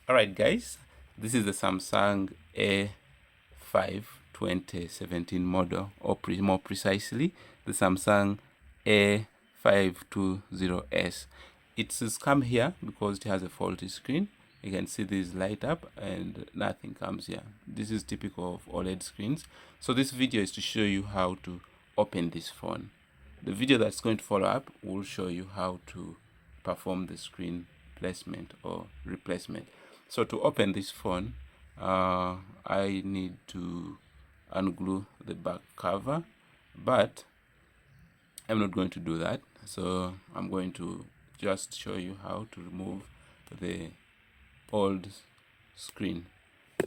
Alright guys, this is the Samsung A5 2017 model, or more precisely the Samsung A520S. It's come here because it has a faulty screen. You can see this light up and nothing comes here. This is typical of OLED screens. So this video is to show you how to open this phone. The video that's going to follow up will show you how to perform the screen placement or replacement. So to open this phone, I need to unglue the back cover, but I'm not going to do that. So I'm going to just show you how to remove the old screen.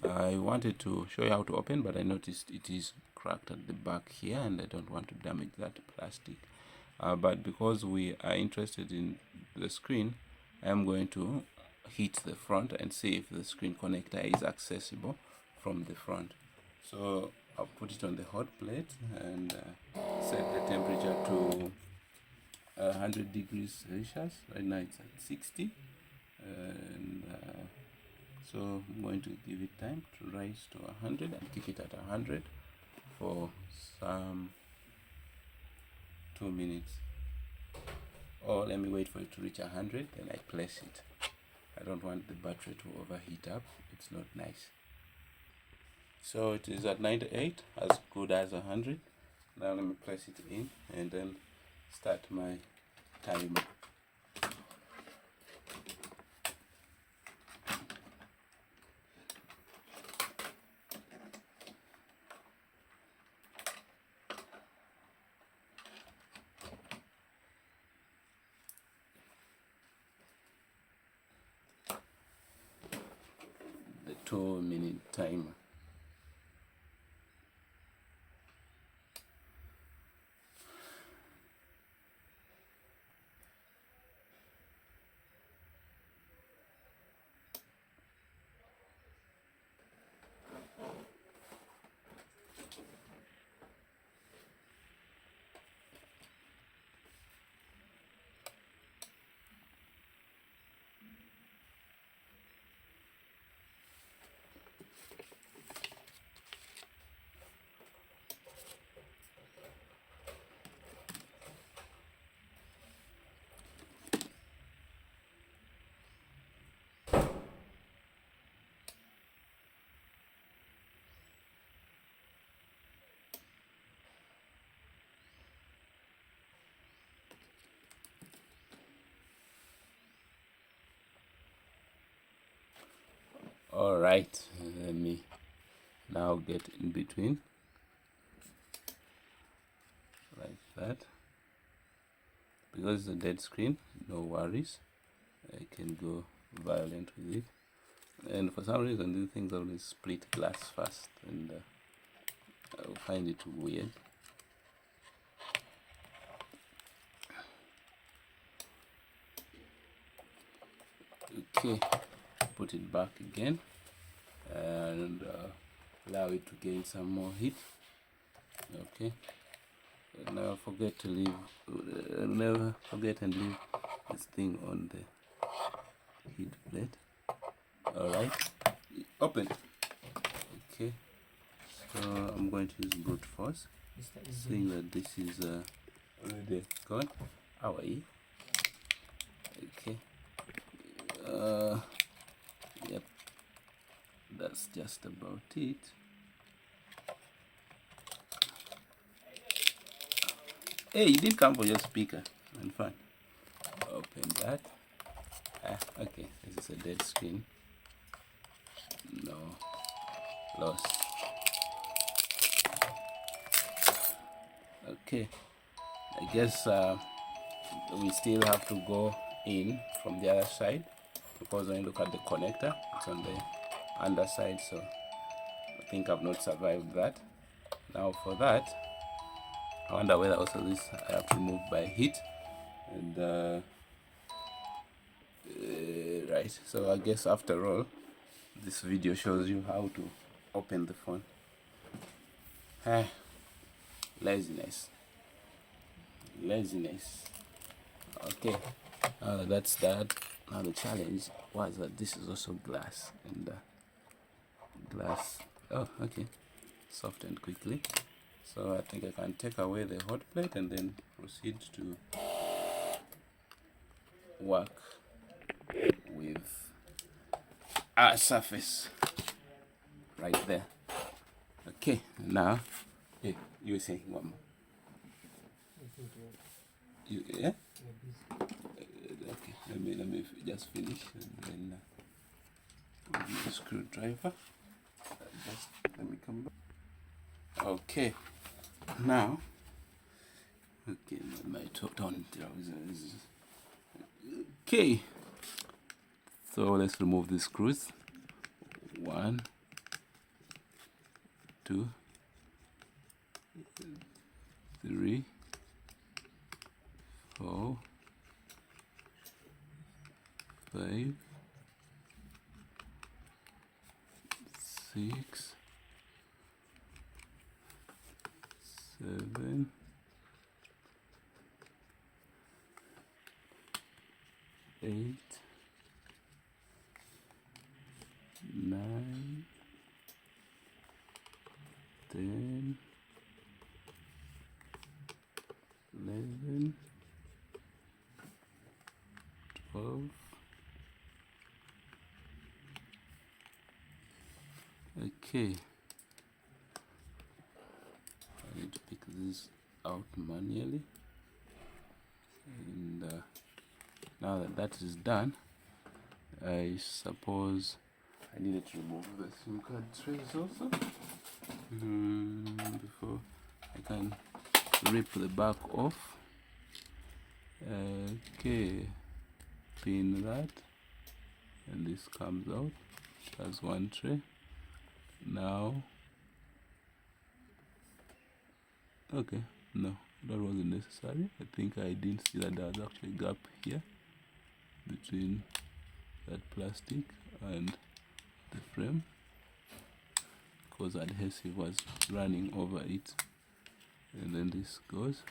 I wanted to show you how to open, but I noticed it is cracked at the back here and I don't want to damage that plastic. But because we are interested in the screen, I'm going to hit the front and see if the screen connector is accessible from the front. So I'll put it on the hot plate and set the temperature to 100 degrees Celsius. Right now it's at 60, and so I'm going to give it time to rise to 100 and keep it at 100 for some 2 minutes. Or let me wait for it to reach 100, then I place it. I don't want the battery to overheat up, it's not nice. So it is at 98, as good as 100. Now let me place it in and then start my timer. The 2-minute timer. All right, let me now get in between like that. Because it's a dead screen, no worries, I can go violent with it. And for some reason these things always split glass fast, and I'll find it weird. Okay, put it back again and allow it to gain some more heat. Okay, and never forget and leave this thing on the heat plate. All right, open. Okay, so I'm going to use brute force, seeing that this is already gone. How are you? Okay. Yep, that's just about it. Hey, you didn't come for your speaker. I'm fine. Open that. Okay, this is a dead screen. No loss. Okay, I guess we still have to go in from the other side, because when you look at the connector, it's on the underside, so I think I've not survived that. Now for that, I wonder whether also this I have to remove by heat, and right, so I guess after all this video shows you how to open the phone. Laziness. Okay, that's that. Now the challenge, was that this is also glass, and glass, oh okay, softened quickly. So I think I can take away the hot plate and then proceed to work with our surface right there. Okay, now, yeah, you were saying one more. Yeah? Okay, let me just finish and then with the screwdriver. Just let me come back. Okay, now, okay, my top-down trousers. Okay, so let's remove the screws. 1, 2, 3, 4, 5, 6, 7, 8, 9, 10, 11, 12. Okay, I need to pick this out manually, and now that that is done, I suppose I needed to remove the SIM card trays also before I can rip the back off. Okay, clean that, and this comes out. That's one tray. Now, okay, no, that wasn't necessary. I think I didn't see that there was actually a gap here between that plastic and the frame, because adhesive was running over it. And then this goes.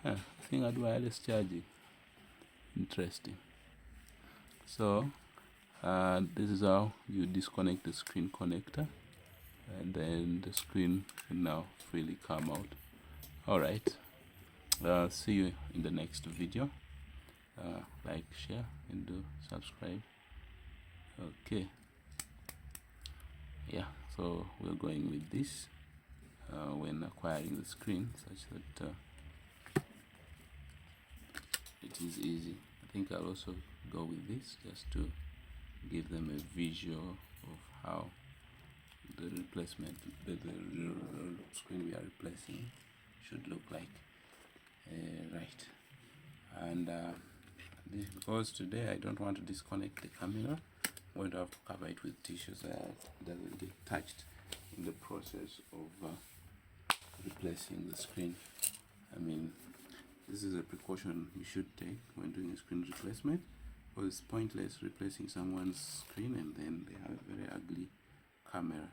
I think I do wireless charging. Interesting. So this is how you disconnect the screen connector, and then the screen can now freely come out. Alright, see you in the next video. Like, share, and do subscribe. Okay, yeah, so we're going with this when acquiring the screen, such that it is easy. I think I'll also go with this just to give them a visual of how the replacement, the screen we are replacing should look like. Right, and this, because today I don't want to disconnect the camera, I'm going to have to cover it with tissue so that it doesn't get touched in the process of replacing the screen. I mean, this is a precaution you should take when doing a screen replacement, because it's pointless replacing someone's screen and then they have a very ugly camera.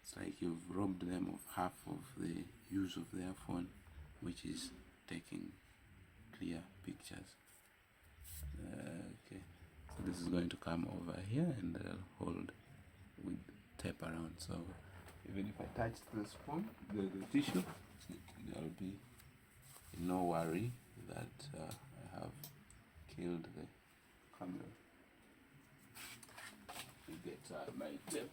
It's like you've robbed them of half of the use of their phone, which is taking clear pictures. Okay, so this is going to come over here and hold with tape around, so even if I touch the spoon, the tissue, there will be no worry that I have killed the camera. You get my tape.